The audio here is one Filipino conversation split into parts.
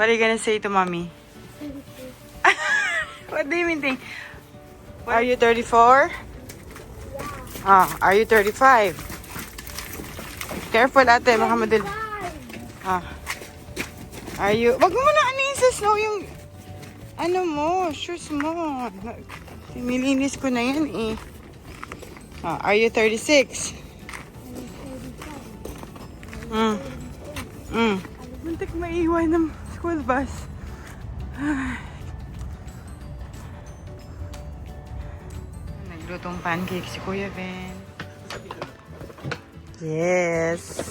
What are you gonna say to mommy? What do you mean think? Are you 34? Ah, are you 35? Careful ate, baka madali. Ah. Are you... Wag mo na ano yung sa snow yung... Ano mo, shoes mo. Nilinis ko na yan eh. Ah, are you 36? Muntik maiwan ng school bus. Naglutong pancake si Kuya Ben. Yes.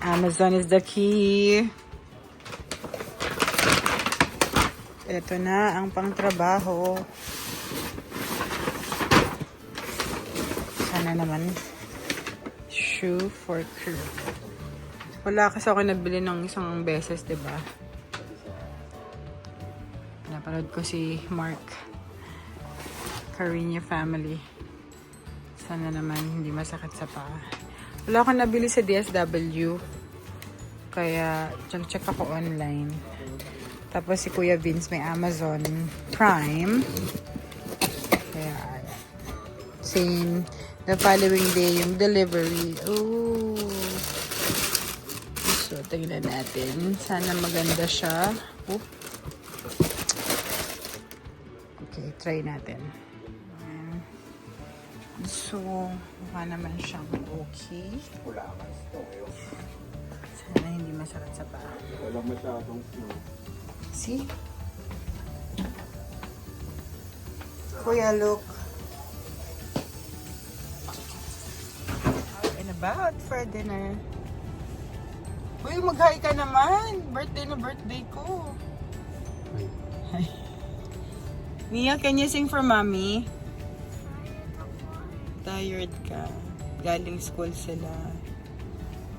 Amazon is the key. Ito na ang pangtrabaho. Sana naman. Shoe for crew. Wala kasi ako nabili ng isang beses, diba? Napanood ko si Mark Carino family. Sana naman hindi masakit sa paa. Wala akong nabili sa DSW. Kaya check ako online. Tapos si Kuya Vince may Amazon Prime. Kaya same the following day yung delivery. Oh. So tingnan natin. Sana maganda siya. Oh. Okay, try natin. So, mukha naman siyang okay. Sana hindi masakit sa paa. Walang masyadong snow. See? Kuya, look. Out and about for dinner. Uy, mag-hi ka naman. Birthday na birthday ko. Hi. Mia, can you sing for mommy? Tired ka. Galing school sila.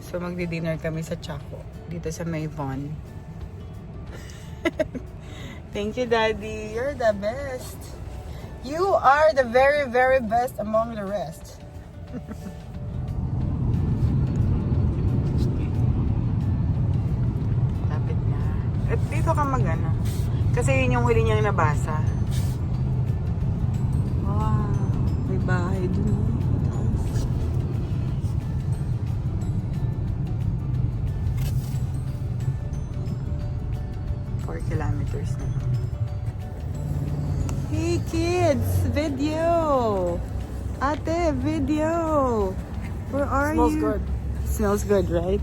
So, magdi-dinner kami sa Chaco. Dito sa Mayvon. Thank you, Daddy. You're the best. You are the very, very best among the rest. Lapit na. At dito ka mag-ano. Kasi yun yung huli niyang nabasa. Wow. May bahay dun. 4 kilometers na. Hey kids! Video! Ate, video! Where are you? Smells good. Smells good, right?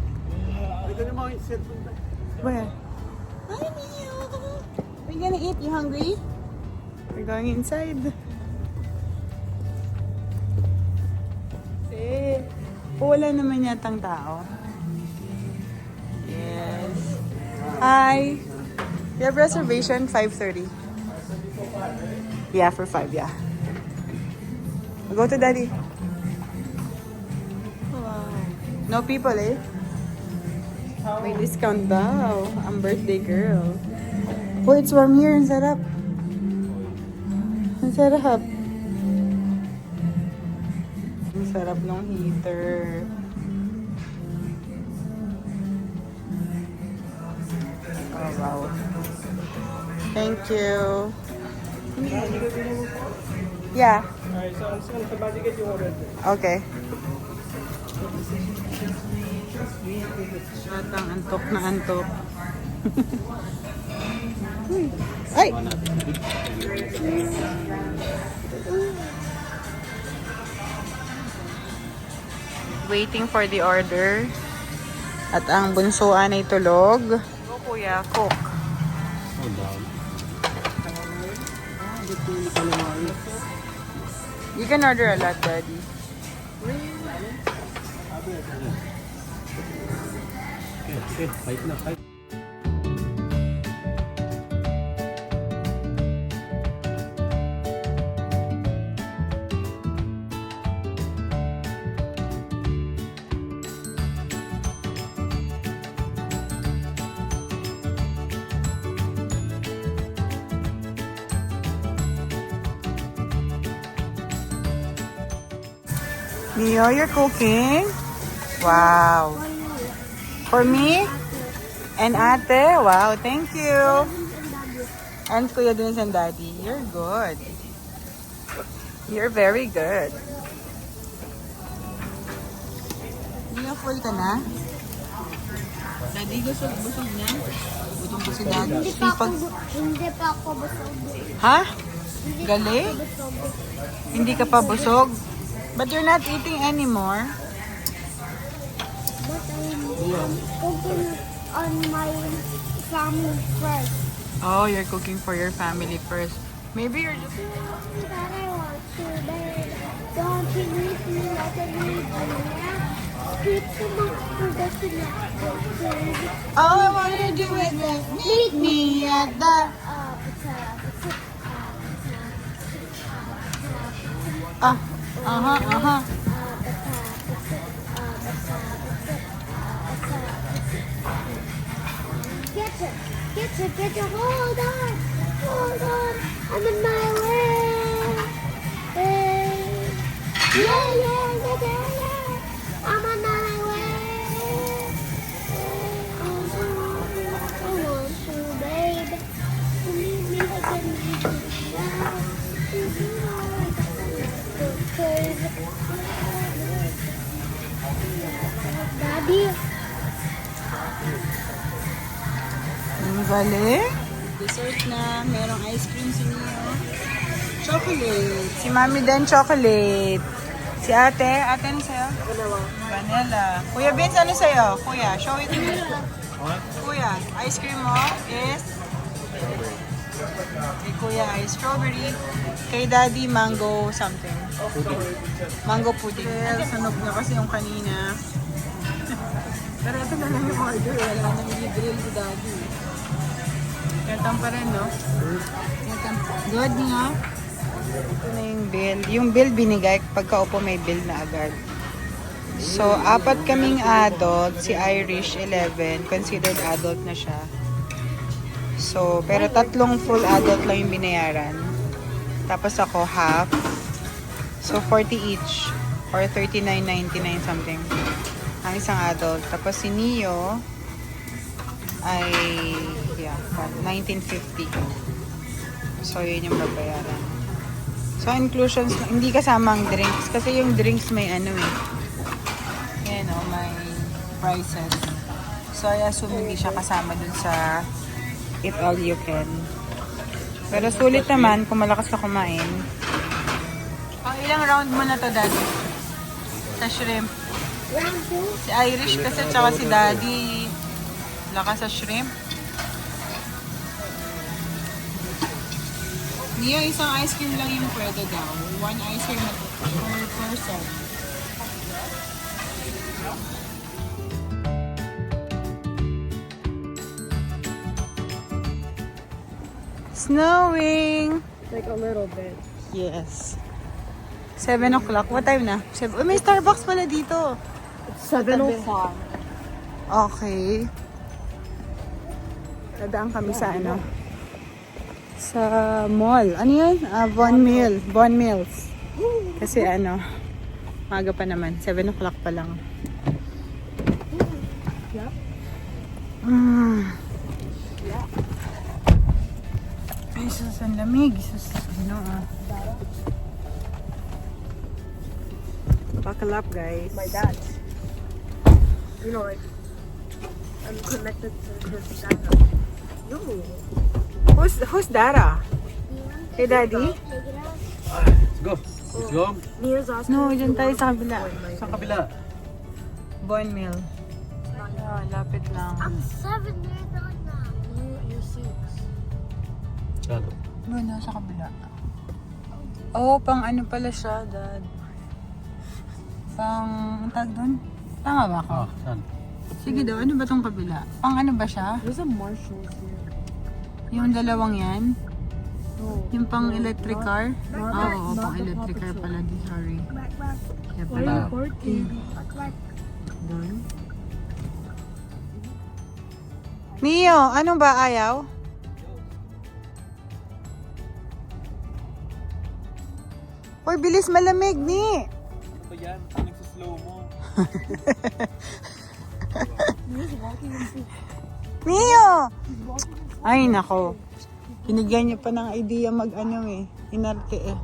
Ito naman yung cellphone ba? Where? Hi, Mia! Are you gonna eat? You hungry? We're going inside. Eh, wala naman yatang tao. Yes. Hi! You have reservation 5:30. Yeah, for 5, yeah. Go to Daddy. Wow. No people, eh? May discount daw. Ang birthday girl. Oh, it's warm here. Ang sarap. Ang sarap. Ang sarap ng heater. Oh, wow. Thank you. Yeah. Alright, so I'm just gonna automatically get you ordered. Okay. Batang antok na antok. Ay! Waiting for the order. At ang bunsoan ay tulog. O kuya, cook. You can order a lot, Daddy. Okay, fight na, fight. Mio, you're cooking? Wow. For me? And ate, wow, thank you. And Kuya Dins and Daddy, you're good. You're very good. Hindi full ka na? Daddy, busog na? Gutom po si Daddy. Hindi pa ako busog. Ha? Gali? Busog. Hindi ka pa busog? But you're not eating anymore. But I'm cooking on my family first. Oh, you're cooking for your family first. Maybe you're just... That I want to, babe. Don't you need me like I need you, yeah? Keep so much for the connected. All I wanna do is meet me at the... Get your, hold on, I'm in my way. Yeah, I'm on my way. I want to, babe. You need me like I need you now. Daddy. Ang galing. Dessert na. Merong ice cream si Neo. Chocolate. Si Mami din chocolate. Si ate. Ate, ano sa'yo? Vanilla. Kuya Vince, ano sa'yo? Kuya, show it to me. Kuya, ice cream mo is? Kay Kuya ay strawberry. Kay Daddy, mango something. Mango pudding. Well, sunog na kasi yung kanina. Pero ito na lang yung order. Wala nang i-grill si Daddy. Yatang pa rin, no? Yatang. Good nga. Ito na yung bill. Yung bill binigay, pagkaupo may bill na agad. So, 4 kaming adult. Si Irish, 11. Considered adult na siya. So, pero 3 full adult lang yung binayaran. Tapos ako, half. So, 40 each. Or 39.99 something. Ang isang adult. Tapos si Neo ay, yeah, 1950. So, yun yung babayaran. So, inclusions, hindi kasamang drinks. Kasi yung drinks may ano eh. Yan o, may prices. So, I assume hindi siya kasama dun sa eat all you can. Pero sulit naman kung malakas ka kumain. Ilang round mo na to, Daddy? Sa shrimp. Si Irish kasi tsaka si Daddy lakas sa shrimp. Niya, isang ice cream lang yung pwede daw. 1 ice cream per person. Snowing! Like a little bit. Yes. 7 o'clock. What time na? Oh, may Starbucks pala dito. 7:05. Okay. Dadaan kami sa ano? Sa mall. Ano yan? Von Mills. Kasi ano, maga pa naman. 7 o'clock pa lang. Yeah. Ay, sus, ang lamig. Sus, ano ah. Buckle up, guys. My dad. You know, like, I'm connected to his data. No. Who's Dara? Hey, Daddy? Let's go. Let's go. Near's asking. No, dyan tayo sa kabila. Sa kabila. Bon Mill. Oh, lapit lang. I'm 7 years old now. You're 6. Ano? No, sa kabila. Oh, pang ano pala siya, Dad? Pang, ang tag doon? Tama ba ako? Saan? Sige daw, ano ba tong kabila? Pang ano ba siya? There's a Marshalls here. Yung dalawang yan? No. Yung pang electric car? Oo, pang electric car pala. Sorry. Kaya pala. Doon. Neo, ano ba ayaw? Uy, bilis malamig, ni! Ito yan, nagsislow mo. He's walking into. Mio! Ay, nako. Binigyan niya pa ng idea mag-ano eh. Inarte eh.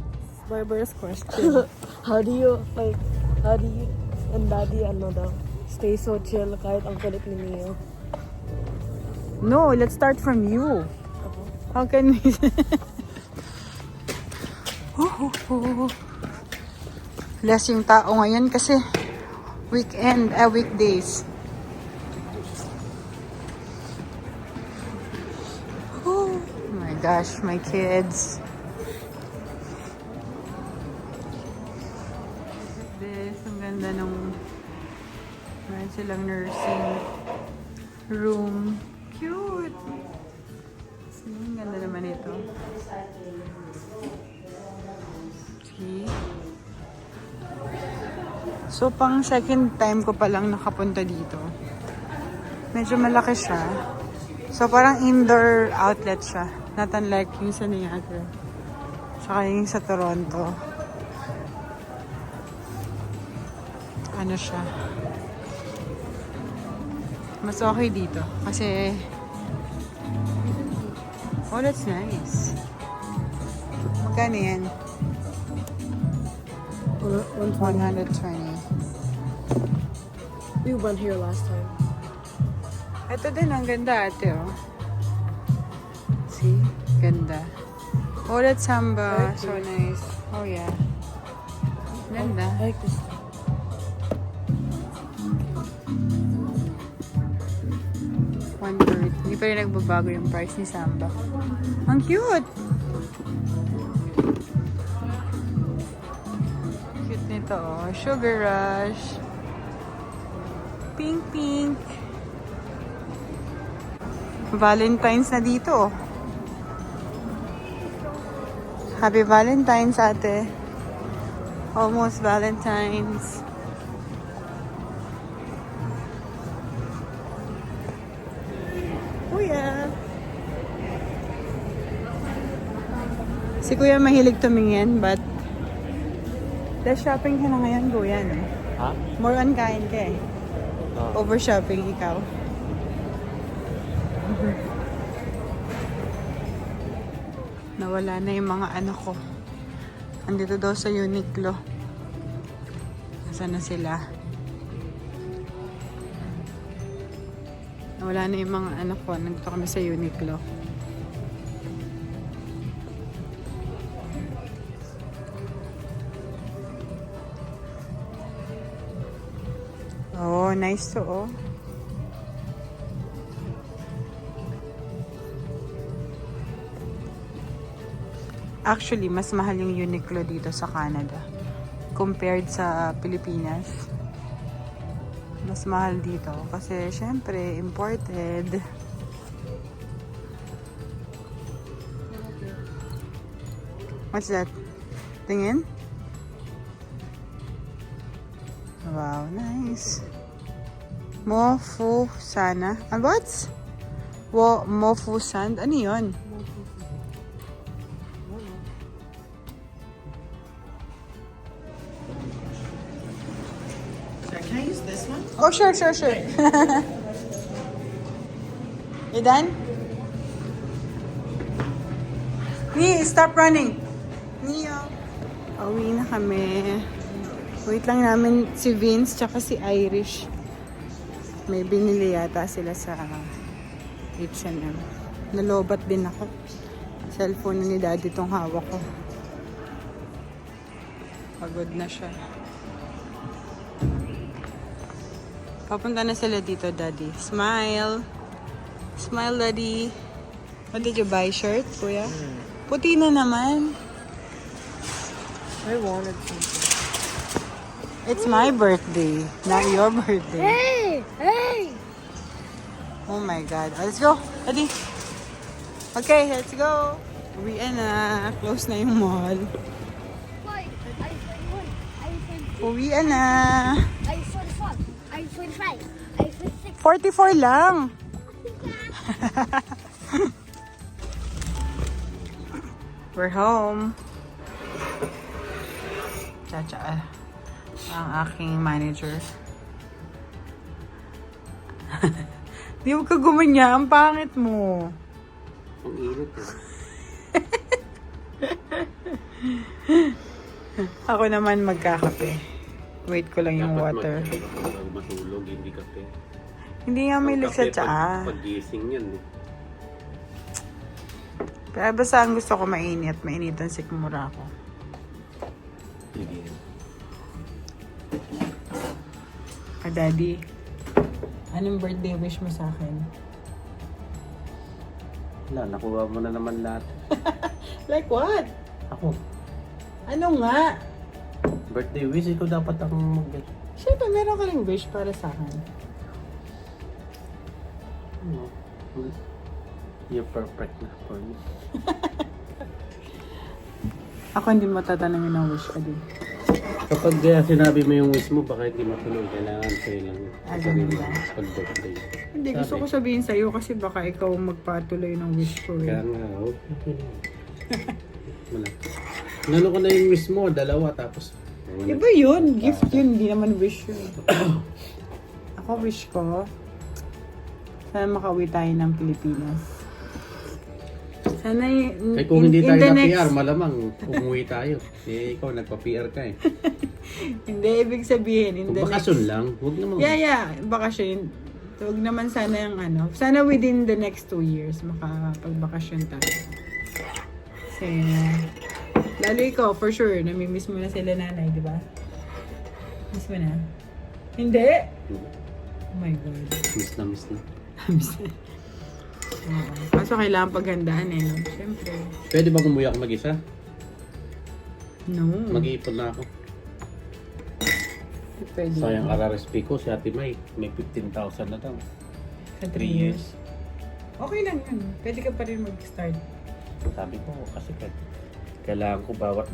Barbarous question. How do you, and Daddy, stay so chill kahit ang kulit ni Mio? No, let's start from you. How can we... Less yung tao ngayon kasi weekdays. Oh my gosh, my kids. This, ang ganda nung meron silang nursing room. Cute! Ang ganda naman ito. See? So, pang second time ko palang nakapunta dito. Medyo malaki siya. So, parang indoor outlet siya. Not unlike yung sa Niagara. Saka yung sa Toronto. Ano siya? Mas okay dito. Kasi... Oh, that's nice. Magkano yan? 120. We went here last time. Ito din, ang ganda ate, oh. See? Ganda. Oh, that's samba. So nice. Oh, yeah. Ganda. I like this. $130. Hindi pa rin nagbabago yung price ni Samba. Ang cute! Cute nito, oh. Sugar Rush. Pink, pink. Valentine's na dito, oh. Happy Valentine's, ate. Almost Valentine's. Kuya. Si Kuya mahilig tumingin, but less shopping ka na ngayon, Kuya, no? Ha? More on kain ka eh. Oh. Over shopping, ikaw. Nawala na yung mga ano ko. Andito daw sa Uniqlo. Nasaan na sila? Nawala na yung mga anak ko. Nandito kami sa Uniqlo. Oh, nice to, oh. Actually, mas mahal yung Uniqlo dito sa Canada compared sa Pilipinas. Mas mahal dito kasi syempre imported. What's that? Tingin? Wow, nice. Mofu sana. And what's? Mofu sand? Ano yun? Can I use this one? Oh, sure. You done? Nee, stop running. Neo. Uwi na kami. Wait lang namin si Vince tsaka si Irish. May binili yata sila sa H&M. Nalobat din ako. Cellphone ni Daddy tong hawak ko. Pagod na siya. Papunta na sila dito, Daddy. Smile. Smile, Daddy. What did you buy? Shirt, Kuya? Puti na naman. I wanted something. It's my birthday, not your birthday. Hey! Oh my God. Oh, let's go, Daddy. Okay, let's go. Uwi na. Close na yung mall. Wait, iPhone 1, iPhone 2, Uwi na. iPhone 4, iPhone 5, iPhone 6. 44 lang. We're home. Chacha, ang aking manager. Di huwag ka gumanya. Ang pangit mo. Ang init eh. Ako naman magkakape. Wait ko lang yung water. Dapat matulog, hindi kape. Hindi nga may Ang sa kape, tsaa. Pag-gising yan eh. Pero basta ang gusto ko mainit. Mainitan sikmura ako. Sige. Daddy, anong birthday wish mo sa akin? Wala, nakuha mo na naman lahat. Like what? Ako, Ano nga? birthday wish, ikaw dapat akong mag-get. Siyempre, meron ka rin wish para sa akin. Ano? You're perfect na for me. Ako hindi mo tatanungin ang wish ko din. Kapag sinabi mo yung wish mo, baka hindi matuloy. Kailangan sa'yo lang. Ganun ba? Pag-birthday. Hindi, gusto ko sabihin sa'yo kasi baka ikaw magpatuloy ng wish ko Kaya eh. nga, okay. Wala. Nano ko na yung wish mo, dalawa, tapos... Iba yun, gift yun, hindi naman wish yun. Ako wish ko, sana makauwi tayo ng Pilipinas. Sana Kaya kung hindi tayo na-PR, malamang umuwi tayo. Eh, ikaw nagpa-PR ka eh. Hindi, ibig sabihin, in Kung the bakasyon lang, huwag naman. Yeah, bakasyon. Huwag naman sana yung ano. Sana within the next 2 years, makapagbakasyon tayo. Kasi, lalo ikaw, for sure, namimiss mo na sila nanay, di ba? Miss mo na? Hindi? Oh my God. Miss na, miss na. Oo. Kaso kailangan paghandaan eh, no? Siyempre. Pwede ba umuwi ako mag-isa? No. Mag-iipon na ako. Hindi pwede. Sayang RRSP ko, si Ate May. May 15,000 na daw. Sa 3 years. Okay lang yun. Pwede ka pa rin mag-start. Sabi ko, kasi kailangan ko bawat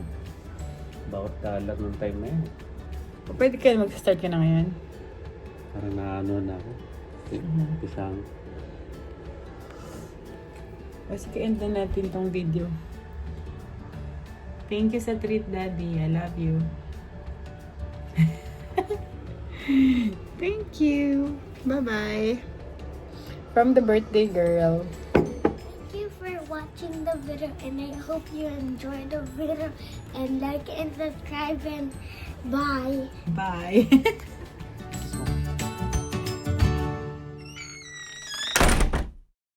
dollar ng time na yan. O pwede ka mag-start ka na ngayon. Para na ano na ako. Isang. O sige, end na natin tong video. Thank you sa treat, Daddy. I love you. Thank you. Bye-bye. From the birthday girl. Thank you for watching the video, and I hope you enjoyed the video, and like and subscribe, and bye. Bye.